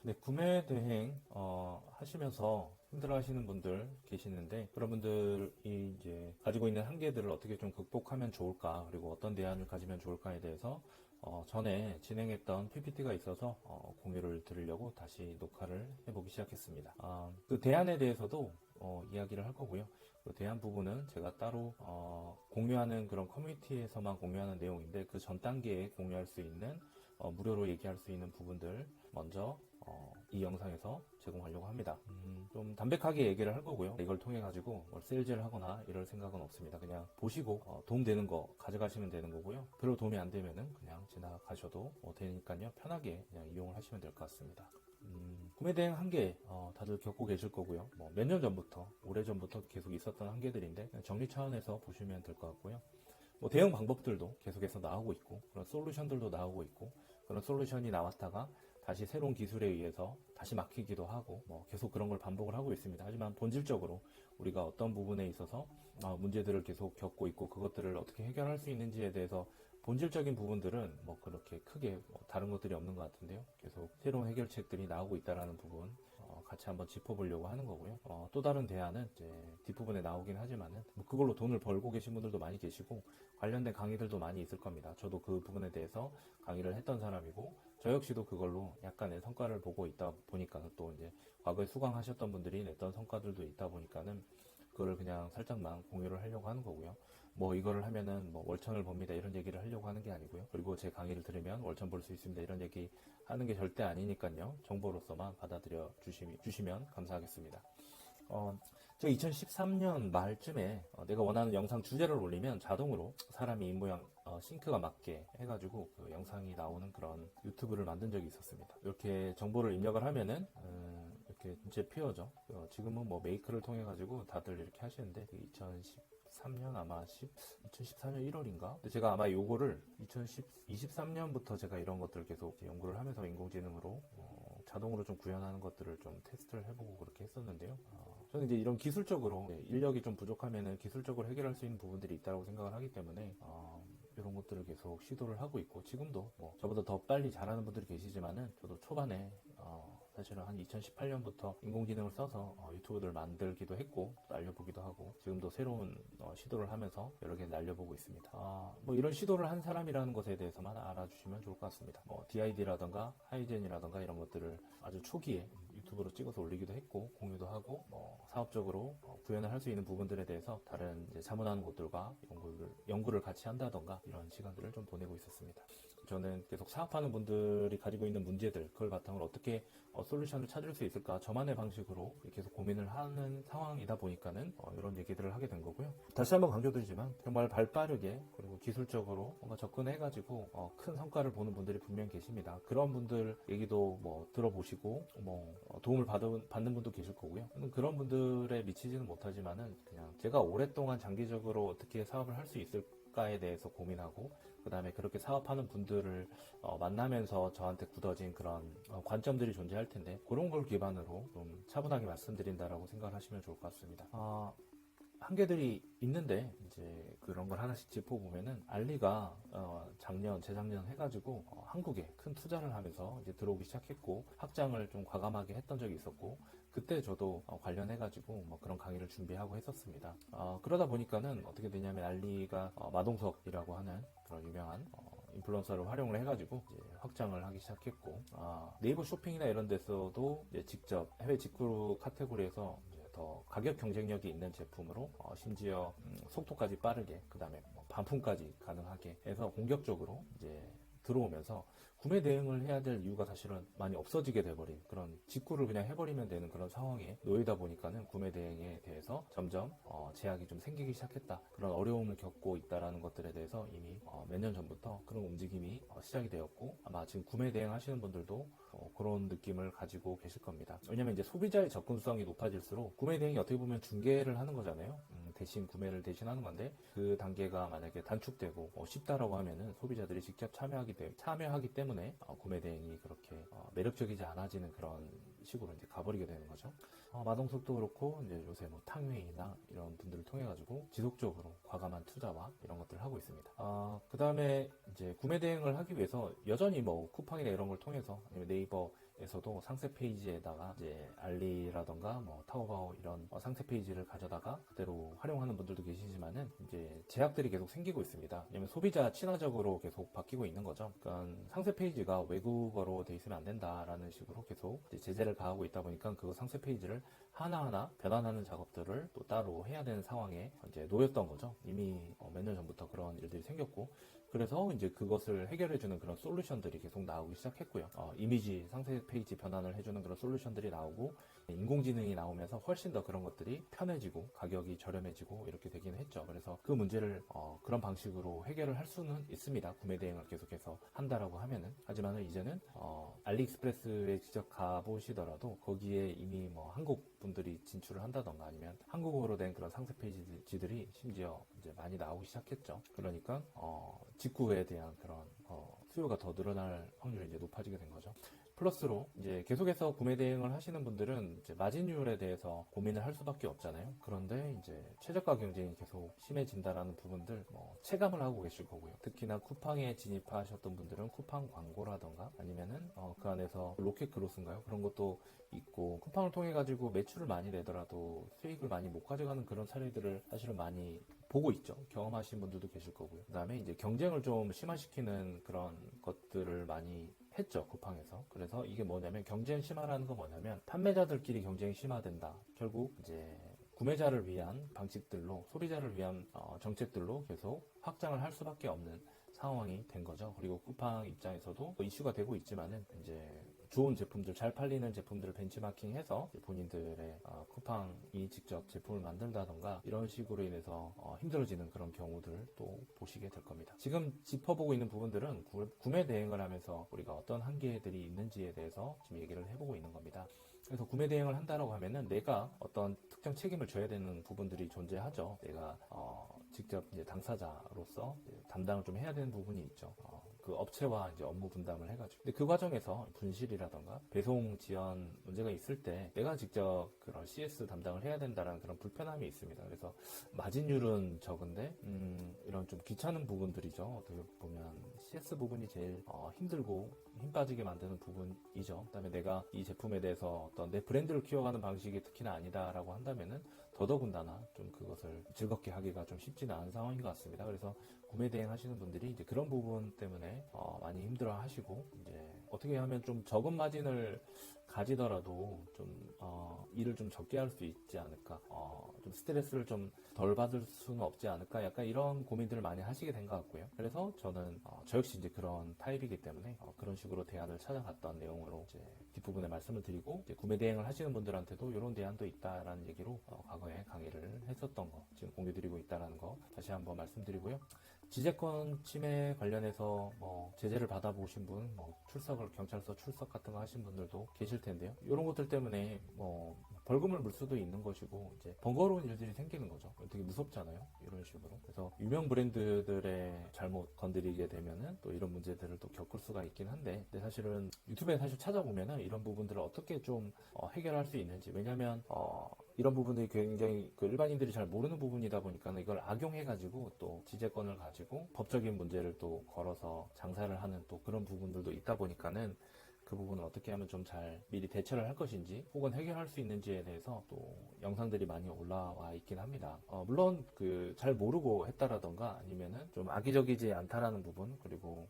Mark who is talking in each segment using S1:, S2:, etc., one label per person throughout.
S1: 네, 구매 대행 하시면서 힘들어 하시는 분들 계시는데, 그런 분들이 이제 가지고 있는 한계들을 어떻게 좀 극복하면 좋을까, 그리고 어떤 대안을 가지면 좋을까에 대해서 전에 진행했던 PPT가 있어서 공유를 드리려고 다시 녹화를 해보기 시작했습니다. 그 대안에 대해서도 이야기를 할 거고요. 그 대안 부분은 제가 따로 공유하는 그런 커뮤니티에서만 공유하는 내용인데, 그 전 단계에 공유할 수 있는 무료로 얘기할 수 있는 부분들 먼저 이 영상에서 제공하려고 합니다. 좀 담백하게 얘기를 할 거고요. 이걸 통해 가지고 세일즈를 하거나 이럴 생각은 없습니다. 그냥 보시고 도움되는 거 가져가시면 되는 거고요. 별로 도움이 안 되면은 그냥 지나가셔도 되니까요. 편하게 그냥 이용을 하시면 될 것 같습니다. 구매 대행 한계 다들 겪고 계실 거고요. 뭐 몇 년 전부터, 오래전부터 계속 있었던 한계들인데 정리 차원에서 보시면 될 것 같고요. 뭐 대응 방법들도 계속해서 나오고 있고, 그런 솔루션들도 나오고 있고, 그런 솔루션이 나왔다가 다시 새로운 기술에 의해서 다시 막히기도 하고, 뭐 계속 그런 걸 반복을 하고 있습니다. 하지만 본질적으로 우리가 어떤 부분에 있어서 문제들을 계속 겪고 있고, 그것들을 어떻게 해결할 수 있는지에 대해서 본질적인 부분들은 뭐 그렇게 크게 뭐 다른 것들이 없는 것 같은데요. 계속 새로운 해결책들이 나오고 있다라는 부분 같이 한번 짚어보려고 하는 거고요. 또 다른 대안은 이제 뒷부분에 나오긴 하지만은 뭐 그걸로 돈을 벌고 계신 분들도 많이 계시고 관련된 강의들도 많이 있을 겁니다. 저도 그 부분에 대해서 강의를 했던 사람이고 저 역시도 그걸로 약간의 성과를 보고 있다 보니까 또 이제 과거에 수강하셨던 분들이 냈던 성과들도 있다 보니까는 그거를 그냥 살짝만 공유를 하려고 하는 거고요. 뭐 이거를 하면은 뭐 월천을 법니다 이런 얘기를 하려고 하는 게 아니고요. 그리고 제 강의를 들으면 월천 볼 수 있습니다 이런 얘기 하는 게 절대 아니니까요. 정보로서만 받아들여 주시면 감사하겠습니다. 저 2013년 말쯤에 내가 원하는 영상 주제를 올리면 자동으로 사람이 입모양 싱크가 맞게 해가지고 그 영상이 나오는 그런 유튜브를 만든 적이 있었습니다. 이렇게 정보를 입력을 하면은 이렇게 이제 피어죠. 지금은 뭐 메이크를 통해 가지고 다들 이렇게 하시는데 2013년 아마 2014년 1월인가? 근데 제가 아마 요거를 2023년부터 제가 이런 것들을 계속 연구를 하면서 인공지능으로 자동으로 좀 구현하는 것들을 좀 테스트를 해보고 그렇게 했었는데요. 저는 이제 이런 기술적으로 인력이 좀 부족하면은 기술적으로 해결할 수 있는 부분들이 있다고 생각을 하기 때문에 이런 것들을 계속 시도를 하고 있고 지금도 뭐 저보다 더 빨리 잘하는 분들이 계시지만은 저도 초반에 사실은 한 2018년부터 인공지능을 써서 유튜브를 만들기도 했고 또 알려보기도 하고 지금도 새로운 시도를 하면서 여러 개 날려보고 있습니다. 뭐 이런 시도를 한 사람이라는 것에 대해서만 알아주시면 좋을 것 같습니다. 뭐 DID라던가 하이젠이라던가 이런 것들을 아주 초기에 유튜브로 찍어서 올리기도 했고 공유도 하고 뭐 사업적으로 구현을 할 수 있는 부분들에 대해서 다른 이제 자문하는 곳들과 연구를 같이 한다던가 이런 시간들을 좀 보내고 있었습니다. 저는 계속 사업하는 분들이 가지고 있는 문제들 그걸 바탕으로 어떻게 솔루션을 찾을 수 있을까 저만의 방식으로 계속 고민을 하는 상황이다 보니까는 이런 얘기들을 하게 된 거고요. 다시 한번 강조드리지만 정말 발빠르게 그리고 기술적으로 뭔가 접근해가지고 큰 성과를 보는 분들이 분명 계십니다. 그런 분들 얘기도 뭐 들어보시고 뭐 도움을 받는 분도 계실 거고요. 그런 분들에 미치지는 못하지만은 그냥 제가 오랫동안 장기적으로 어떻게 사업을 할 수 있을까에 대해서 고민하고 그 다음에 그렇게 사업하는 분들을 만나면서 저한테 굳어진 그런 관점들이 존재할 텐데 그런 걸 기반으로 좀 차분하게 말씀드린다라고 생각하시면 좋을 것 같습니다. 한계들이 있는데 이제 그런 걸 하나씩 짚어보면은 알리가 재작년 해가지고 한국에 큰 투자를 하면서 이제 들어오기 시작했고 확장을 좀 과감하게 했던 적이 있었고 그때 저도 관련해가지고 뭐 그런 강의를 준비하고 했었습니다. 그러다 보니까는 어떻게 되냐면 알리가 마동석이라고 하는 그런 유명한 인플루언서를 활용을 해가지고 이제 확장을 하기 시작했고 네이버 쇼핑이나 이런 데서도 이제 직접 해외 직구 카테고리에서 더 가격 경쟁력이 있는 제품으로 심지어 속도까지 빠르게 그 다음에 반품까지 가능하게 해서 공격적으로 이제 들어오면서 구매 대응을 해야 될 이유가 사실은 많이 없어지게 돼버린 그런 직구를 그냥 해버리면 되는 그런 상황에 놓이다 보니까는 구매 대응에 대해서 점점 제약이 좀 생기기 시작했다. 그런 어려움을 겪고 있다라는 것들에 대해서 이미 몇 년 전부터 그런 움직임이 시작이 되었고 아마 지금 구매 대응 하시는 분들도 그런 느낌을 가지고 계실 겁니다. 왜냐면 이제 소비자의 접근성이 높아질수록 구매 대행이 어떻게 보면 중개를 하는 거잖아요. 대신 구매를 대신하는 건데 그 단계가 만약에 단축되고 쉽다라고 하면은 소비자들이 직접 참여하기 때문에 구매 대행이 그렇게 매력적이지 않아지는 그런 식으로 이제 가버리게 되는 거죠. 마동석도 그렇고 이제 요새 뭐 탕웨이나 이런 분들을 통해 가지고 지속적으로 과감한 투자와 이런 것들을 하고 있습니다. 그 다음에 이제 구매 대행을 하기 위해서 여전히 뭐 쿠팡이나 이런 걸 통해서 아니면 네이버 에서도 상세 페이지에다가 이제 알리라던가 뭐 타오바오 이런 상세 페이지를 가져다가 그대로 활용하는 분들도 계시지만은 이제 제약들이 계속 생기고 있습니다. 왜냐면 소비자 친화적으로 계속 바뀌고 있는 거죠. 그러니까 상세 페이지가 외국어로 돼 있으면 안 된다라는 식으로 계속 이제 제재를 가하고 있다 보니까 그 상세 페이지를 하나하나 변환하는 작업들을 또 따로 해야 되는 상황에 이제 놓였던 거죠. 이미 몇 년 전부터 그런 일들이 생겼고, 그래서 이제 그것을 해결해주는 그런 솔루션들이 계속 나오기 시작했고요. 이미지 상세 페이지 변환을 해주는 그런 솔루션들이 나오고, 인공지능이 나오면서 훨씬 더 그런 것들이 편해지고 가격이 저렴해지고 이렇게 되긴 했죠. 그래서 그 문제를 그런 방식으로 해결을 할 수는 있습니다. 구매 대행을 계속해서 한다라고 하면은. 하지만은 이제는 알리익스프레스에 직접 가보시더라도 거기에 이미 뭐 한국 분들이 진출을 한다던가 아니면 한국어로 된 그런 상세 페이지들이 심지어 이제 많이 나오기 시작했죠. 그러니까 직구에 대한 그런 수요가 더 늘어날 확률이 이제 높아지게 된 거죠. 플러스로 이제 계속해서 구매 대행을 하시는 분들은 이제 마진율에 대해서 고민을 할 수밖에 없잖아요. 그런데 이제 최저가 경쟁이 계속 심해진다라는 부분들 체감을 하고 계실 거고요. 특히나 쿠팡에 진입하셨던 분들은 쿠팡 광고라던가 아니면은 그 안에서 로켓 그로스인가요? 그런 것도 있고, 쿠팡을 통해 가지고 매출을 많이 내더라도 수익을 많이 못 가져가는 그런 사례들을 사실은 많이 보고 있죠. 경험하신 분들도 계실 거고요. 그 다음에 이제 경쟁을 좀 심화시키는 그런 것들을 많이 했죠, 쿠팡에서. 그래서 이게 뭐냐면, 경쟁 심화라는 건 뭐냐면 판매자들끼리 경쟁이 심화된다. 결국 이제 구매자를 위한 방식들로, 소비자를 위한 정책들로 계속 확장을 할 수밖에 없는 상황이 된 거죠. 그리고 쿠팡 입장에서도 이슈가 되고 있지만은 이제 좋은 제품들, 잘 팔리는 제품들을 벤치마킹해서 본인들의 쿠팡이 직접 제품을 만든다던가 이런 식으로 인해서 힘들어지는 그런 경우들도 보시게 될 겁니다. 지금 짚어보고 있는 부분들은 구매 대행을 하면서 우리가 어떤 한계들이 있는지에 대해서 지금 얘기를 해보고 있는 겁니다. 그래서 구매 대행을 한다라고 하면은 내가 어떤 특정 책임을 져야 되는 부분들이 존재하죠. 내가 직접 이제 당사자로서 이제 담당을 좀 해야 되는 부분이 있죠. 그 업체와 이제 업무 분담을 해가지고. 근데 그 과정에서 분실이라던가 배송 지연 문제가 있을 때 내가 직접 그런 CS 담당을 해야 된다는 그런 불편함이 있습니다. 그래서 마진율은 적은데 이런 좀 귀찮은 부분들이죠. 어떻게 보면 CS 부분이 제일 힘들고 힘 빠지게 만드는 부분이죠. 그다음에 내가 이 제품에 대해서 어떤 내 브랜드를 키워가는 방식이 특히나 아니다라고 한다면은 더더군다나 좀 그것을 즐겁게 하기가 좀 쉽지는 않은 상황인 것 같습니다. 그래서 구매 대행 하시는 분들이 이제 그런 부분 때문에 많이 힘들어 하시고, 이제 어떻게 하면 좀 적은 마진을 가지더라도 좀 일을 좀 적게 할 수 있지 않을까, 좀 스트레스를 좀 덜 받을 수는 없지 않을까, 약간 이런 고민들을 많이 하시게 된 것 같고요. 그래서 저는 저 역시 이제 그런 타입이기 때문에 그런 식으로 대안을 찾아갔던 내용으로 이제 뒷부분에 말씀을 드리고, 이제 구매 대행을 하시는 분들한테도 이런 대안도 있다라는 얘기로 과거에 강의를 했었던 거 지금 공유드리고 있다라는 거 다시 한번 말씀드리고요. 지재권 침해 관련해서 제재를 받아보신 분, 경찰서 출석 같은 거 하신 분들도 계실 텐데요. 이런 것들 때문에 벌금을 물 수도 있는 것이고, 이제 번거로운 일들이 생기는 거죠. 되게 무섭잖아요, 이런 식으로. 그래서 유명 브랜드들의 잘못 건드리게 되면은 또 이런 문제들을 또 겪을 수가 있긴 한데, 근데 사실은 유튜브에 사실 찾아보면은 이런 부분들을 어떻게 좀 해결할 수 있는지, 왜냐면 이런 부분들이 굉장히 일반인들이 잘 모르는 부분이다 보니까 이걸 악용해가지고 또 지재권을 가지고 법적인 문제를 또 걸어서 장사를 하는 또 그런 부분들도 있다 보니까는 그 부분을 어떻게 하면 좀 잘 미리 대처를 할 것인지 혹은 해결할 수 있는지에 대해서 또 영상들이 많이 올라와 있긴 합니다. 물론 잘 모르고 했다라던가 아니면은 좀 악의적이지 않다라는 부분, 그리고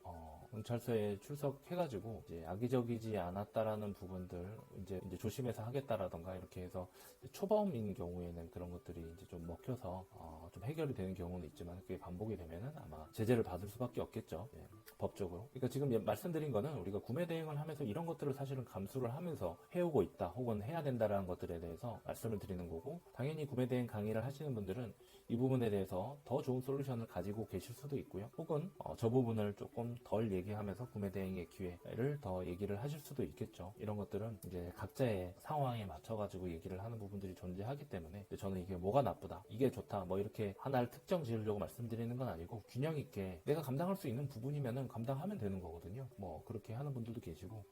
S1: 경찰서에 출석해가지고 이제 악의적이지 않았다라는 부분들 이제 조심해서 하겠다라던가 이렇게 해서 초범인 경우에는 그런 것들이 이제 좀 먹혀서 좀 해결이 되는 경우는 있지만, 그게 반복이 되면은 아마 제재를 받을 수밖에 없겠죠. 예, 법적으로. 그러니까 지금 말씀드린 거는 우리가 구매 대행을 하면서 이런 것들을 사실은 감수를 하면서 해오고 있다 혹은 해야 된다라는 것들에 대해서 말씀을 드리는 거고, 당연히 구매 대행 강의를 하시는 분들은 이 부분에 대해서 더 좋은 솔루션을 가지고 계실 수도 있고요. 혹은 저 부분을 조금 덜 얘기하면서 구매 대행의 기회를 더 얘기를 하실 수도 있겠죠. 이런 것들은 이제 각자의 상황에 맞춰가지고 얘기를 하는 부분들이 존재하기 때문에, 저는 이게 뭐가 나쁘다, 이게 좋다, 이렇게 하나를 특정 지으려고 말씀드리는 건 아니고, 균형 있게 내가 감당할 수 있는 부분이면은 감당하면 되는 거거든요. 그렇게 하는 분들도 계시고,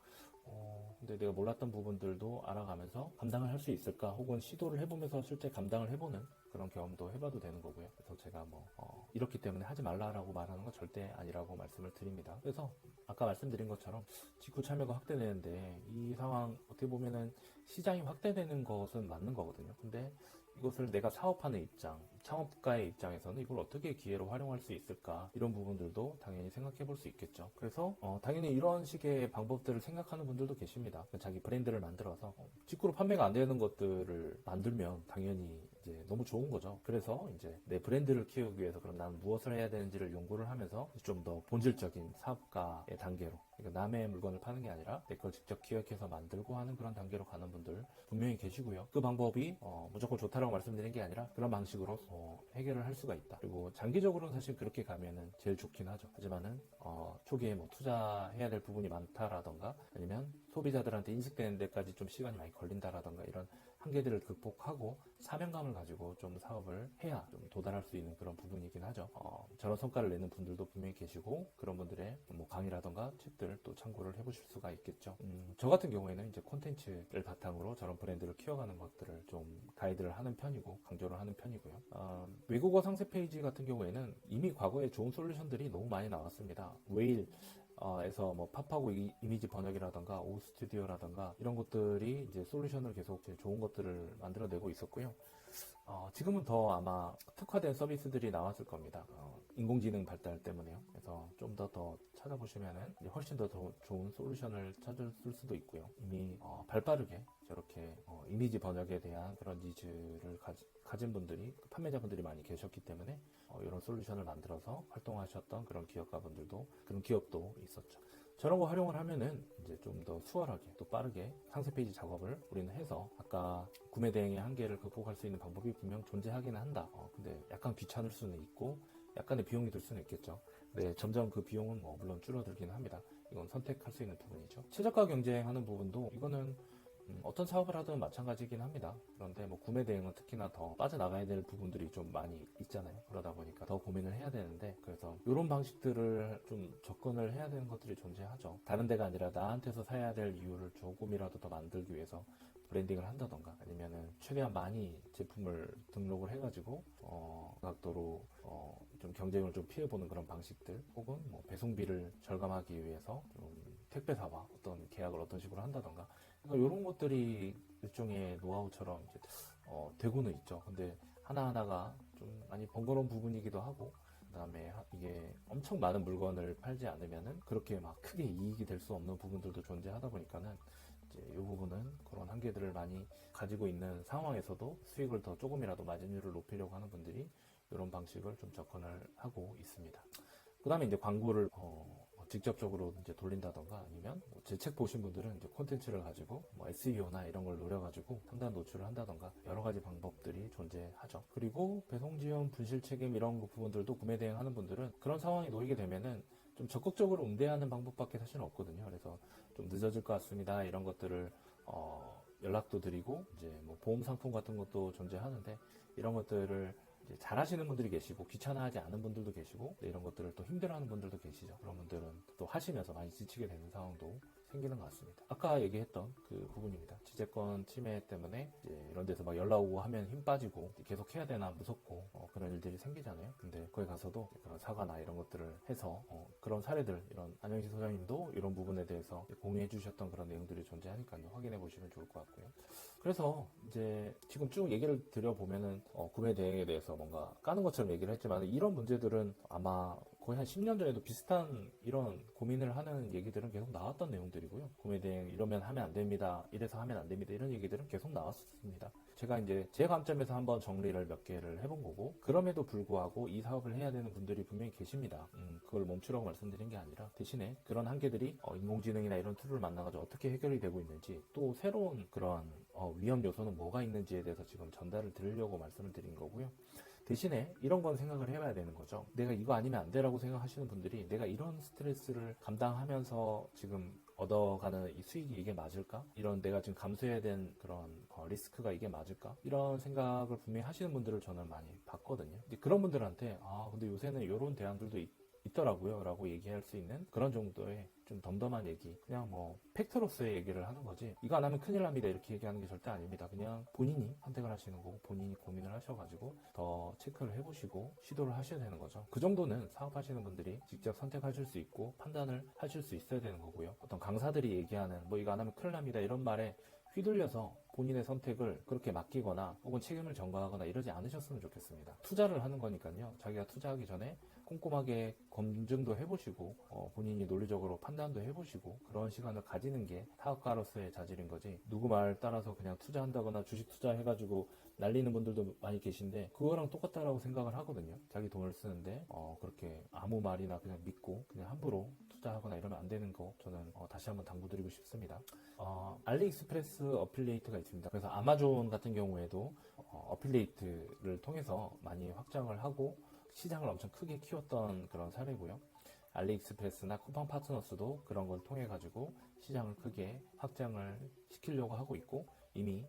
S1: 근데 내가 몰랐던 부분들도 알아가면서 감당을 할 수 있을까? 혹은 시도를 해보면서 실제 감당을 해보는 그런 경험도 해봐도 되는 거고요. 그래서 제가 이렇기 때문에 하지 말라라고 말하는 건 절대 아니라고 말씀을 드립니다. 그래서 아까 말씀드린 것처럼 직구 참여가 확대되는데 이 상황 어떻게 보면은 시장이 확대되는 것은 맞는 거거든요. 근데 이것을 내가 사업하는 입장, 창업가의 입장에서는 이걸 어떻게 기회로 활용할 수 있을까? 이런 부분들도 당연히 생각해 볼 수 있겠죠. 그래서 당연히 이런 식의 방법들을 생각하는 분들도 계십니다. 자기 브랜드를 만들어서 직구로 판매가 안 되는 것들을 만들면 당연히 이제 너무 좋은 거죠. 그래서 이제 내 브랜드를 키우기 위해서 그럼 나는 무엇을 해야 되는지를 연구를 하면서 좀 더 본질적인 사업가의 단계로, 그러니까 남의 물건을 파는 게 아니라 내 걸 직접 기획해서 만들고 하는 그런 단계로 가는 분들 분명히 계시고요. 그 방법이 무조건 좋다라고 말씀드리는 게 아니라 그런 방식으로 해결을 할 수가 있다. 그리고 장기적으로는 사실 그렇게 가면은 제일 좋긴 하죠. 하지만은 초기에 뭐 투자해야 될 부분이 많다라던가 아니면 소비자들한테 인식되는 데까지 좀 시간이 많이 걸린다라던가 이런 한계들을 극복하고 사명감을 가지고 좀 사업을 해야 좀 도달할 수 있는 그런 부분이긴 하죠. 저런 성과를 내는 분들도 분명히 계시고 그런 분들의 뭐 강의라던가 책들 또 참고를 해보실 수가 있겠죠. 저 같은 경우에는 이제 콘텐츠를 바탕으로 저런 브랜드를 키워가는 것들을 좀 가이드를 하는 편이고 강조를 하는 편이고요. 외국어 상세 페이지 같은 경우에는 이미 과거에 좋은 솔루션들이 너무 많이 나왔습니다. 웨일 에서 뭐 팝하고 이미지 번역이라던가 오스튜디오라던가 이런 것들이 이제 솔루션을 계속 좋은 것들을 만들어내고 있었고요. 지금은 더 아마 특화된 서비스들이 나왔을 겁니다. 인공지능 발달 때문에요. 그래서 좀 더 찾아보시면은 훨씬 더 좋은 솔루션을 찾을 수도 있고요. 이미 발빠르게 저렇게 이미지 번역에 대한 그런 니즈를 가진 분들이 판매자분들이 많이 계셨기 때문에 이런 솔루션을 만들어서 활동하셨던 그런 기업가분들도 그런 기업도 있었죠. 저런 거 활용을 하면은 이제 좀 더 수월하게 또 빠르게 상세 페이지 작업을 우리는 해서 아까 구매 대행의 한계를 극복할 수 있는 방법이 분명 존재하기는 한다. 근데 약간 귀찮을 수는 있고 약간의 비용이 들 수는 있겠죠. 네, 점점 그 비용은 물론 줄어들긴 합니다. 이건 선택할 수 있는 부분이죠. 최저가 경쟁하는 부분도 이거는 어떤 사업을 하든 마찬가지긴 합니다. 그런데 뭐 구매 대행은 특히나 더 빠져나가야 될 부분들이 좀 많이 있잖아요. 그러다 보니까 더 고민을 해야 되는데 그래서 이런 방식들을 좀 접근을 해야 되는 것들이 존재하죠. 다른 데가 아니라 나한테서 사야 될 이유를 조금이라도 더 만들기 위해서 브랜딩을 한다던가 아니면은 최대한 많이 제품을 등록을 해가지고 각도로 좀 경쟁을 좀 피해보는 그런 방식들 혹은 뭐 배송비를 절감하기 위해서 좀 택배사와 어떤 계약을 어떤 식으로 한다던가 그러니까 이런 것들이 일종의 노하우처럼 이제 되고는 있죠. 근데 하나하나가 좀 많이 번거로운 부분이기도 하고 그다음에 이게 엄청 많은 물건을 팔지 않으면은 그렇게 막 크게 이익이 될 수 없는 부분들도 존재하다 보니까는 이제 이 부분은 그런 한계들을 많이 가지고 있는 상황에서도 수익을 더 조금이라도 마진율을 높이려고 하는 분들이 이런 방식을 좀 접근을 하고 있습니다. 그 다음에 이제 광고를 직접적으로 이제 돌린다던가 아니면 제 책 보신 분들은 이제 콘텐츠를 가지고 뭐 SEO나 이런 걸 노려가지고 상단 노출을 한다던가 여러 가지 방법들이 존재하죠. 그리고 배송 지원, 분실 책임 이런 부분들도 구매 대행하는 분들은 그런 상황에 놓이게 되면은 좀 적극적으로 응대하는 방법밖에 사실은 없거든요. 그래서 좀 늦어질 것 같습니다. 이런 것들을 연락도 드리고 이제 뭐 보험 상품 같은 것도 존재하는데 이런 것들을 이제 잘하시는 분들이 계시고 귀찮아하지 않은 분들도 계시고 이런 것들을 또 힘들어하는 분들도 계시죠. 그런 분들은 또 하시면서 많이 지치게 되는 상황도 생기는 것 같습니다. 아까 얘기했던 그 부분입니다. 지재권 침해 때문에 이제 이런 데서 막 연락 오고 하면 힘 빠지고 계속 해야 되나 무섭고 그런 일들이 생기잖아요. 근데 거기 가서도 그런 사과나 이런 것들을 해서 그런 사례들 이런 안영식 소장님도 이런 부분에 대해서 공유해 주셨던 그런 내용들이 존재하니까요. 확인해 보시면 좋을 것 같고요. 그래서 이제 지금 쭉 얘기를 드려보면은 구매 대행에 대해서 뭔가 까는 것처럼 얘기를 했지만 이런 문제들은 아마 거의 한 10년 전에도 비슷한 이런 고민을 하는 얘기들은 계속 나왔던 내용들이고요. 구매 대행 이러면 하면 안 됩니다. 이래서 하면 안 됩니다. 이런 얘기들은 계속 나왔습니다. 제가 이제 제 관점에서 한번 정리를 몇 개를 해본 거고 그럼에도 불구하고 이 사업을 해야 되는 분들이 분명히 계십니다. 그걸 멈추라고 말씀드린 게 아니라 대신에 그런 한계들이 인공지능이나 이런 툴을 만나가지고 어떻게 해결이 되고 있는지 또 새로운 그런 위험 요소는 뭐가 있는지에 대해서 지금 전달을 드리려고 말씀을 드린 거고요. 대신에 이런 건 생각을 해봐야 되는 거죠. 내가 이거 아니면 안 돼라고 생각하시는 분들이 내가 이런 스트레스를 감당하면서 지금 얻어가는 이 수익이 이게 맞을까? 이런 내가 지금 감수해야 된 그런 리스크가 이게 맞을까? 이런 생각을 분명히 하시는 분들을 저는 많이 봤거든요. 근데 그런 분들한테 근데 요새는 이런 대안들도 있더라고요 라고 얘기할 수 있는 그런 정도의 좀 덤덤한 얘기, 그냥 뭐 팩트로서의 얘기를 하는 거지, 이거 안 하면 큰일 납니다 이렇게 얘기하는 게 절대 아닙니다. 그냥 본인이 선택을 하시는 거고 본인이 고민을 하셔가지고 더 체크를 해보시고 시도를 하셔야 되는 거죠. 그 정도는 사업하시는 분들이 직접 선택하실 수 있고 판단을 하실 수 있어야 되는 거고요. 어떤 강사들이 얘기하는 뭐 이거 안 하면 큰일 납니다 이런 말에 휘둘려서 본인의 선택을 그렇게 맡기거나 혹은 책임을 전가하거나 이러지 않으셨으면 좋겠습니다. 투자를 하는 거니까요. 자기가 투자하기 전에 꼼꼼하게 검증도 해보시고 본인이 논리적으로 판단도 해보시고 그런 시간을 가지는 게 사업가로서의 자질인 거지, 누구 말 따라서 그냥 투자한다거나 주식 투자해가지고 날리는 분들도 많이 계신데 그거랑 똑같다라고 생각을 하거든요. 자기 돈을 쓰는데 그렇게 아무 말이나 그냥 믿고 그냥 함부로 투자하거나 이러면 안 되는 거 저는 다시 한번 당부드리고 싶습니다. 알리익스프레스 어필리에이트가 있습니다. 그래서 아마존 같은 경우에도 어필리에이트를 통해서 많이 확장을 하고 시장을 엄청 크게 키웠던 그런 사례고요. 알리익스프레스나 쿠팡 파트너스도 그런 걸 통해 가지고 시장을 크게 확장을 시키려고 하고 있고, 이미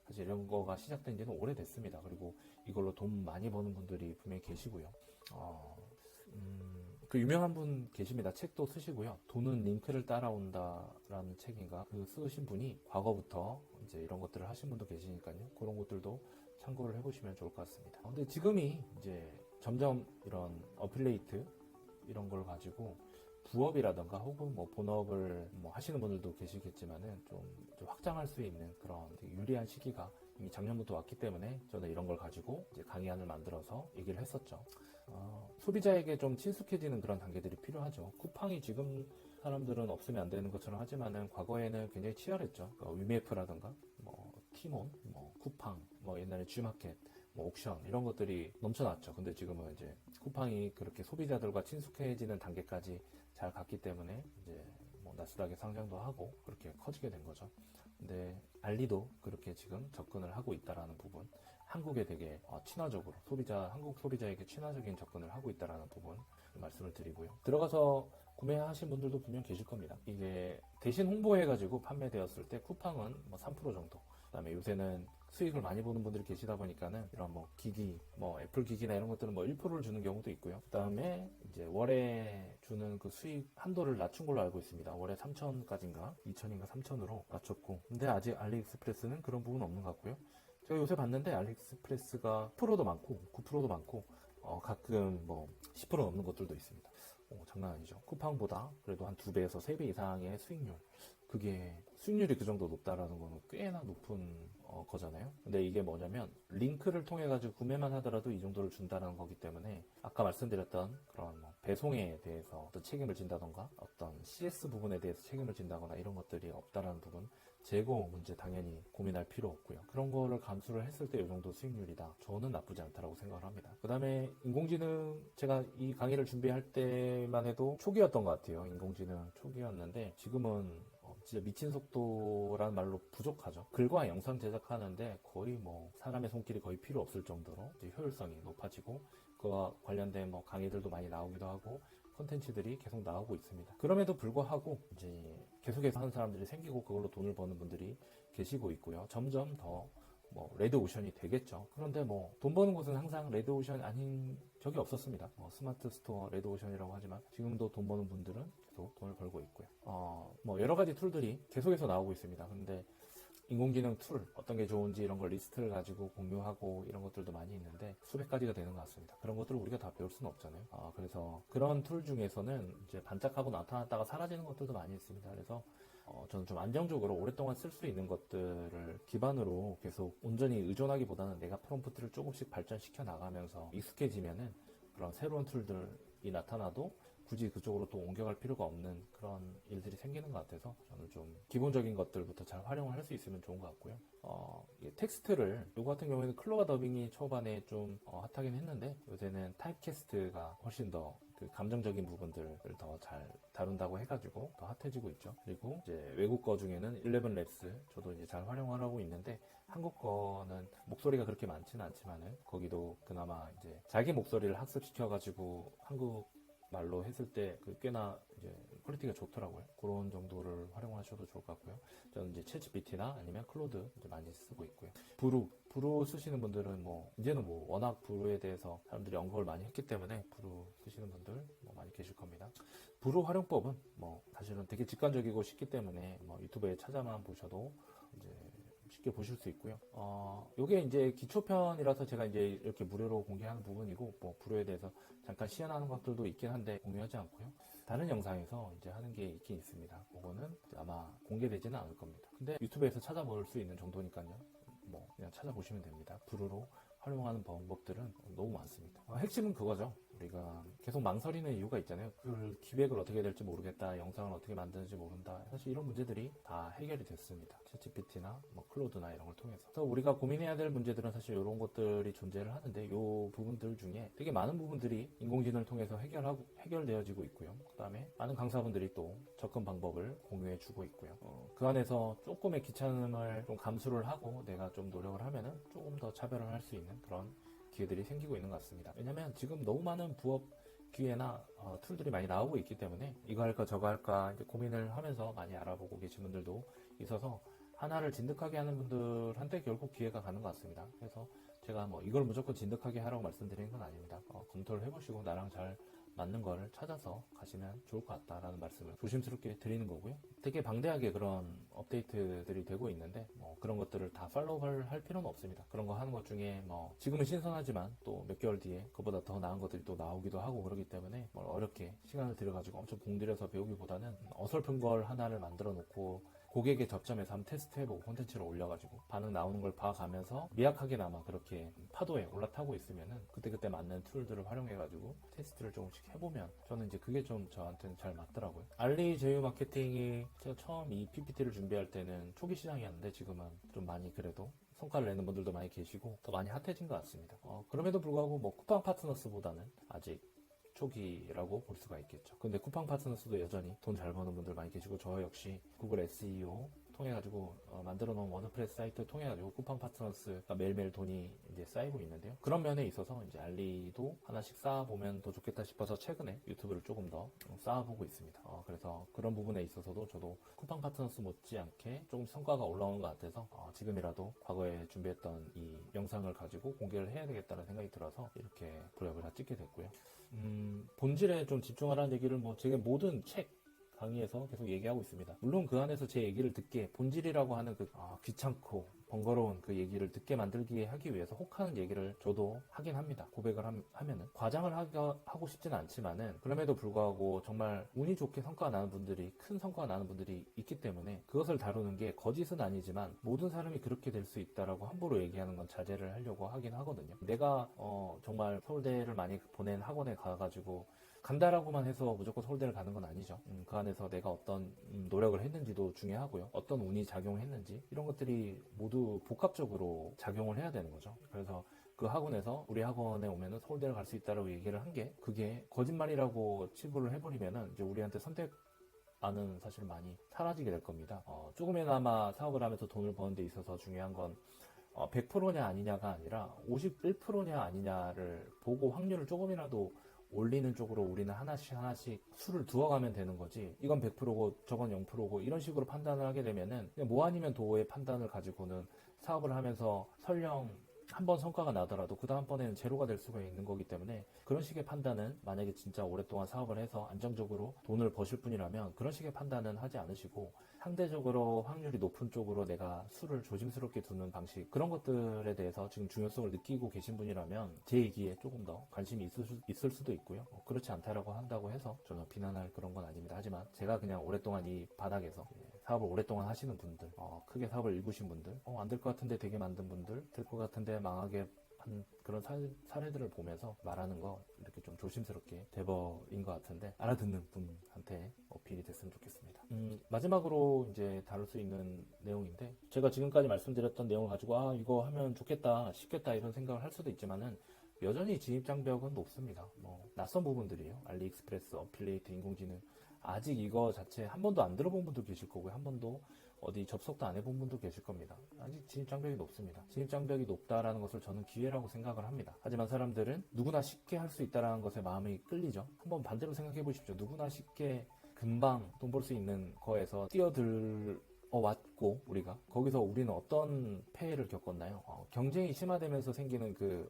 S1: 사실 이런 거가 시작된 지는 오래됐습니다. 그리고 이걸로 돈 많이 버는 분들이 분명히 계시고요. 그 유명한 분 계십니다. 책도 쓰시고요. 돈은 링크를 따라온다라는 책인가, 그 쓰신 분이 과거부터 이제 이런 것들을 하신 분도 계시니까요. 그런 것들도 참고를 해보시면 좋을 것 같습니다. 근데 지금이 이제 점점 이런 어플레이트 이런 걸 가지고 부업이라던가 혹은 뭐 본업을 뭐 하시는 분들도 계시겠지만은 좀 확장할 수 있는 그런 되게 유리한 시기가 이미 작년부터 왔기 때문에 저는 이런 걸 가지고 이제 강의안을 만들어서 얘기를 했었죠. 소비자에게 좀 친숙해지는 그런 단계들이 필요하죠. 쿠팡이 지금 사람들은 없으면 안 되는 것처럼 하지만은 과거에는 굉장히 치열했죠. 위메프라던가 뭐 티몬, 뭐 쿠팡, 뭐 옛날에 G마켓, 뭐 옥션 이런 것들이 넘쳐났죠. 근데 지금은 이제 쿠팡이 그렇게 소비자들과 친숙해지는 단계까지 잘 갔기 때문에 이제 뭐 나스닥에 상장도 하고 그렇게 커지게 된 거죠. 근데 알리도 그렇게 지금 접근을 하고 있다라는 부분, 한국에 되게 친화적으로 한국 소비자에게 친화적인 접근을 하고 있다라는 부분 말씀을 드리고요. 들어가서 구매하신 분들도 분명 계실 겁니다. 이게 대신 홍보해가지고 판매되었을 때 쿠팡은 뭐 3% 정도, 그다음에 요새는 수익을 많이 보는 분들이 계시다 보니까는 이런 뭐 기기, 뭐 애플 기기나 이런 것들은 뭐 1%를 주는 경우도 있고요. 그다음에 이제 월에 주는 그 수익 한도를 낮춘 걸로 알고 있습니다. 월에 3천까지인가 2천인가 3천으로 낮췄고, 근데 아직 알리익스프레스는 그런 부분 없는 것 같고요. 제가 요새 봤는데 알리익스프레스가 10%도 많고 9%도 많고 가끔 뭐 10% 넘는 것들도 있습니다. 장난 아니죠. 쿠팡보다 그래도 한 2배에서 3배 이상의 수익률, 그게 수익률이 그 정도 높다라는 거는 꽤나 높은 거잖아요. 근데 이게 뭐냐면 링크를 통해 가지고 구매만 하더라도 이 정도를 준다는 거기 때문에 아까 말씀드렸던 그런 뭐 배송에 대해서 어떤 책임을 진다던가 어떤 CS 부분에 대해서 책임을 진다거나 이런 것들이 없다라는 부분, 재고 문제 당연히 고민할 필요 없고요. 그런 거를 감수를 했을 때 이 정도 수익률이다, 저는 나쁘지 않다라고 생각을 합니다. 그 다음에 인공지능, 제가 이 강의를 준비할 때만 해도 초기였던 것 같아요. 인공지능 초기였는데 지금은 진짜 미친 속도라는 말로 부족하죠. 글과 영상 제작하는데 거의 뭐 사람의 손길이 거의 필요 없을 정도로 이제 효율성이 높아지고 그와 관련된 뭐 강의들도 많이 나오기도 하고 콘텐츠들이 계속 나오고 있습니다. 그럼에도 불구하고 이제 계속해서 하는 사람들이 생기고 그걸로 돈을 버는 분들이 계시고 있고요. 점점 더 뭐 레드오션이 되겠죠. 그런데 뭐 돈 버는 곳은 항상 레드오션 아닌 적이 없었습니다. 스마트 스토어 레드오션이라고 하지만 지금도 돈 버는 분들은 계속 돈을 벌고 있고요. 뭐 여러 가지 툴들이 계속해서 나오고 있습니다. 근데 인공지능 툴 어떤 게 좋은지 이런 걸 리스트를 가지고 공유하고 이런 것들도 많이 있는데 수백 가지가 되는 것 같습니다. 그런 것들을 우리가 다 배울 수는 없잖아요. 그래서 그런 툴 중에서는 이제 반짝하고 나타났다가 사라지는 것들도 많이 있습니다. 그래서 저는 좀 안정적으로 오랫동안 쓸 수 있는 것들을 기반으로 계속 온전히 의존하기보다는 내가 프롬프트를 조금씩 발전시켜 나가면서 익숙해지면은 그런 새로운 툴들이 나타나도 굳이 그쪽으로 또 옮겨갈 필요가 없는 그런 일들이 생기는 것 같아서 저는 좀 기본적인 것들부터 잘 활용을 할 수 있으면 좋은 것 같고요. 텍스트를 요거 같은 경우에는 클로바 더빙이 초반에 좀 핫하긴 했는데 요새는 타입캐스트가 훨씬 더 그 감정적인 부분들을 더 잘 다룬다고 해가지고 더 핫해지고 있죠. 그리고 이제 외국 거 중에는 11랩스 저도 이제 잘 활용을 하고 있는데 한국 거는 목소리가 그렇게 많지는 않지만은 거기도 그나마 이제 자기 목소리를 학습시켜가지고 한국 말로 했을 때 그 꽤나 이제 퀄리티가 좋더라고요. 그런 정도를 활용하셔도 좋을 것 같고요. 저는 이제 챗GPT나 아니면 클로드 이제 많이 쓰고 있고요. 브루 쓰시는 분들은 뭐 이제는 뭐 워낙 브루에 대해서 사람들이 언급을 많이 했기 때문에 브루 쓰시는 분들 뭐 많이 계실 겁니다. 브루 활용법은 뭐 사실은 되게 직관적이고 쉽기 때문에 뭐 유튜브에 찾아만 보셔도 이제 쉽게 보실 수 있고요. 요게 이제 기초편이라서 제가 이제 이렇게 무료로 공개하는 부분이고, 뭐 브루에 대해서 잠깐 시연하는 것들도 있긴 한데 공유하지 않고요. 다른 영상에서 이제 하는 게 있긴 있습니다. 그거는 아마 공개되지는 않을 겁니다. 근데 유튜브에서 찾아볼 수 있는 정도니까요. 뭐 그냥 찾아보시면 됩니다. 브루로 활용하는 방법들은 너무 많습니다. 핵심은 그거죠. 우리가 계속 망설이는 이유가 있잖아요. 그 기획을 어떻게 해야 될지 모르겠다. 영상을 어떻게 만드는지 모른다. 사실 이런 문제들이 다 해결이 됐습니다. 챗GPT나 뭐 클로드나 이런 걸 통해서. 그래서 우리가 고민해야 될 문제들은 사실 이런 것들이 존재를 하는데 이 부분들 중에 되게 많은 부분들이 인공지능을 통해서 해결되어지고 있고요. 그 다음에 많은 강사분들이 또 접근 방법을 공유해 주고 있고요. 그 안에서 조금의 귀찮음을 좀 감수를 하고 내가 좀 노력을 하면은 조금 더 차별을 할 수 있는 그런 기회들이 생기고 있는 것 같습니다. 왜냐면 지금 너무 많은 부업 기회나 툴들이 많이 나오고 있기 때문에 이거 할까 저거 할까 이제 고민을 하면서 많이 알아보고 계신 분들도 있어서 하나를 진득하게 하는 분들한테 결국 기회가 가는 것 같습니다. 그래서 제가 뭐 이걸 무조건 진득하게 하라고 말씀드리는 건 아닙니다. 검토를 해보시고 나랑 잘 맞는 거를 찾아서 가시면 좋을 것 같다라는 말씀을 조심스럽게 드리는 거고요. 되게 방대하게 그런 업데이트들이 되고 있는데 뭐 그런 것들을 다 팔로우를 할 필요는 없습니다. 그런 거 하는 것 중에 뭐 지금은 신선하지만 또 몇 개월 뒤에 그보다 더 나은 것들이 또 나오기도 하고 그러기 때문에 뭘 어렵게 시간을 들여가지고 엄청 공들여서 배우기보다는 어설픈 걸 하나를 만들어 놓고 고객의 접점에서 한번 테스트해보고 콘텐츠를 올려가지고 반응 나오는 걸 봐가면서 미약하게나마 그렇게 파도에 올라타고 있으면은 그때그때 맞는 툴들을 활용해가지고 테스트를 조금씩 해보면 저는 이제 그게 좀 저한테는 잘 맞더라고요. 알리 제휴 마케팅이 제가 처음 이 PPT를 준비할 때는 초기 시장이었는데 지금은 좀 많이 그래도 성과를 내는 분들도 많이 계시고 더 많이 핫해진 것 같습니다. 그럼에도 불구하고 뭐 쿠팡 파트너스보다는 아직 초기라고 볼 수가 있겠죠. 근데 쿠팡 파트너스도 여전히 돈 잘 버는 분들 많이 계시고 저 역시 구글 SEO 통해가지고 만들어 놓은 워드프레스 사이트 통해가지고 쿠팡 파트너스가 매일매일 돈이 이제 쌓이고 있는데요. 그런 면에 있어서 이제 알리도 하나씩 쌓아보면 더 좋겠다 싶어서 최근에 유튜브를 조금 더 쌓아보고 있습니다. 그래서 그런 부분에 있어서도 저도 쿠팡 파트너스 못지않게 조금 성과가 올라오는 것 같아서 지금이라도 과거에 준비했던 이 영상을 가지고 공개를 해야 되겠다는 생각이 들어서 이렇게 브이앱을 다 찍게 됐고요. 본질에 좀 집중하라는 얘기를 뭐 제가 모든 책 강의에서 계속 얘기하고 있습니다. 물론 그 안에서 제 얘기를 듣게 본질이라고 하는 그 귀찮고 번거로운 그 얘기를 듣게 만들기 하기 위해서 혹하는 얘기를 저도 하긴 합니다. 고백을 하면은 과장을 하고 싶지는 않지만은 그럼에도 불구하고 정말 운이 좋게 성과가 나는 분들이 큰 성과가 나는 분들이 있기 때문에 그것을 다루는 게 거짓은 아니지만 모든 사람이 그렇게 될 수 있다라고 함부로 얘기하는 건 자제를 하려고 하긴 하거든요. 내가 정말 서울대를 많이 보낸 학원에 가가지고 간다라고만 해서 무조건 서울대를 가는 건 아니죠. 그 안에서 내가 어떤 노력을 했는지도 중요하고요. 어떤 운이 작용했는지 이런 것들이 모두 복합적으로 작용을 해야 되는 거죠. 그래서 그 학원에서 우리 학원에 오면은 서울대를 갈 수 있다라고 얘기를 한 게 그게 거짓말이라고 치부를 해버리면은 이제 우리한테 선택안은 사실 많이 사라지게 될 겁니다. 조금이나마 사업을 하면서 돈을 버는 데 있어서 중요한 건 100%냐 아니냐가 아니라 51%냐 아니냐를 보고 확률을 조금이라도 올리는 쪽으로 우리는 하나씩 수를 두어가면 되는 거지. 이건 100%고 저건 0%고 이런 식으로 판단을 하게 되면은 그냥 뭐 아니면 도의 판단을 가지고는 사업을 하면서 설령 한 번 성과가 나더라도 그 다음번에는 제로가 될 수가 있는 거기 때문에 그런 식의 판단은 만약에 진짜 오랫동안 사업을 해서 안정적으로 돈을 버실 분이라면 그런 식의 판단은 하지 않으시고 상대적으로 확률이 높은 쪽으로 내가 수를 조심스럽게 두는 방식 그런 것들에 대해서 지금 중요성을 느끼고 계신 분이라면 제 얘기에 조금 더 관심이 있을 수도 있고요. 그렇지 않다라고 한다고 해서 저는 비난할 그런 건 아닙니다. 하지만 제가 그냥 오랫동안 이 바닥에서 사업을 오랫동안 하시는 분들 크게 사업을 일구신 분들 안 될 것 같은데 되게 만든 분들 될 것 같은데 망하게 한 그런 사례들을 보면서 말하는 거 이렇게 좀 조심스럽게 돼버린 것 같은데 알아듣는 분한테 어필이 됐으면 좋겠습니다. 마지막으로 이제 다룰 수 있는 내용인데 제가 지금까지 말씀드렸던 내용을 가지고 이거 하면 좋겠다 쉽겠다 이런 생각을 할 수도 있지만은 여전히 진입장벽은 높습니다. 낯선 부분들이에요. 알리익스프레스, 어필리에이트, 인공지능 아직 이거 자체 한 번도 안 들어본 분도 계실 거고요. 한 번도 어디 접속도 안 해본 분도 계실 겁니다. 아직 진입장벽이 높습니다. 진입장벽이 높다라는 것을 저는 기회라고 생각을 합니다. 하지만 사람들은 누구나 쉽게 할 수 있다는 것에 마음이 끌리죠. 한번 반대로 생각해 보십시오. 누구나 쉽게 금방 돈 벌 수 있는 거에서 왔고, 우리가 거기서 우리는 어떤 폐해를 겪었나요? 경쟁이 심화되면서 생기는 그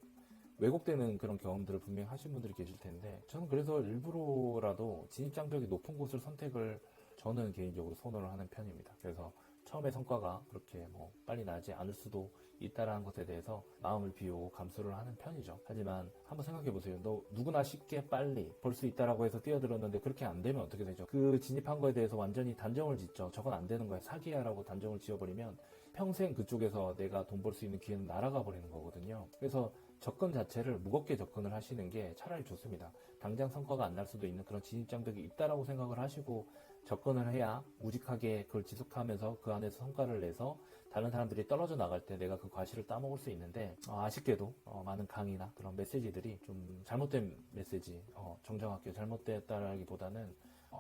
S1: 왜곡되는 그런 경험들을 분명히 하신 분들이 계실 텐데, 저는 그래서 일부러라도 진입장벽이 높은 곳을 선택을 저는 개인적으로 선호를 하는 편입니다. 그래서 처음에 성과가 그렇게 뭐 빨리 나지 않을 수도 있다라는 것에 대해서 마음을 비우고 감수를 하는 편이죠. 하지만 한번 생각해 보세요. 너 누구나 쉽게 빨리 벌 수 있다라고 해서 뛰어들었는데 그렇게 안 되면 어떻게 되죠? 그 진입한 거에 대해서 완전히 단정을 짓죠. 저건 안 되는 거야. 사기야라고 단정을 지어버리면 평생 그쪽에서 내가 돈 벌 수 있는 기회는 날아가 버리는 거거든요. 그래서 접근 자체를 무겁게 접근을 하시는 게 차라리 좋습니다. 당장 성과가 안 날 수도 있는 그런 진입장벽이 있다라고 생각을 하시고 접근을 해야 우직하게 그걸 지속하면서 그 안에서 성과를 내서 다른 사람들이 떨어져 나갈 때 내가 그 과실을 따먹을 수 있는데, 아쉽게도 많은 강의나 그런 메시지들이 좀 잘못된 메시지, 정정할게요. 잘못됐다라기보다는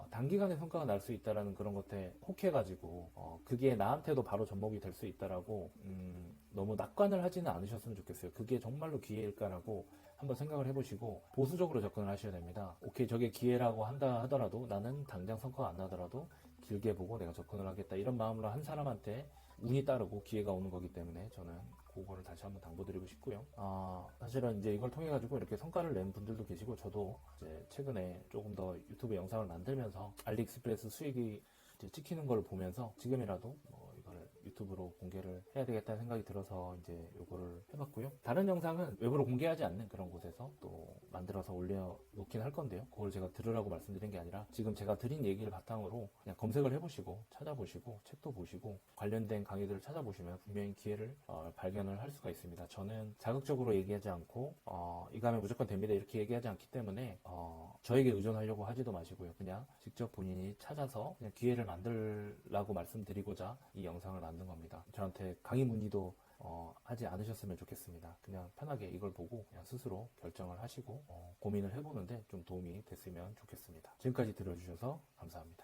S1: 단기간에 성과가 날 수 있다라는 그런 것에 혹해가지고 그게 나한테도 바로 접목이 될 수 있다라고 너무 낙관을 하지는 않으셨으면 좋겠어요. 그게 정말로 기회일까라고 한번 생각을 해보시고 보수적으로 접근을 하셔야 됩니다. 오케이, 저게 기회라고 한다 하더라도 나는 당장 성과가 안 나더라도 길게 보고 내가 접근을 하겠다, 이런 마음으로 한 사람한테 운이 따르고 기회가 오는 거기 때문에 저는 그거를 다시 한번 당부드리고 싶고요. 사실은 이제 이걸 통해 가지고 이렇게 성과를 낸 분들도 계시고, 저도 이제 최근에 조금 더 유튜브 영상을 만들면서 알리익스프레스 수익이 이제 찍히는 걸 보면서 지금이라도 이걸 유튜브로 공개를 해야 되겠다는 생각이 들어서 이제 요거를 해봤고요. 다른 영상은 외부로 공개하지 않는 그런 곳에서 또 만들어서 올려놓긴 할 건데요. 그걸 제가 들으라고 말씀드린 게 아니라 지금 제가 드린 얘기를 바탕으로 그냥 검색을 해보시고 찾아보시고 책도 보시고 관련된 강의들을 찾아보시면 분명히 기회를 발견을 할 수가 있습니다. 저는 자극적으로 얘기하지 않고 이거 하면 무조건 됩니다 이렇게 얘기하지 않기 때문에 저에게 의존하려고 하지도 마시고요. 그냥 직접 본인이 찾아서 그냥 기회를 만들라고 말씀드리고자 이 영상을 만든 겁니다. 저한테 강의 문의도 하지 않으셨으면 좋겠습니다. 그냥 편하게 이걸 보고 그냥 스스로 결정을 하시고 고민을 해보는데 좀 도움이 됐으면 좋겠습니다. 지금까지 들어주셔서 감사합니다.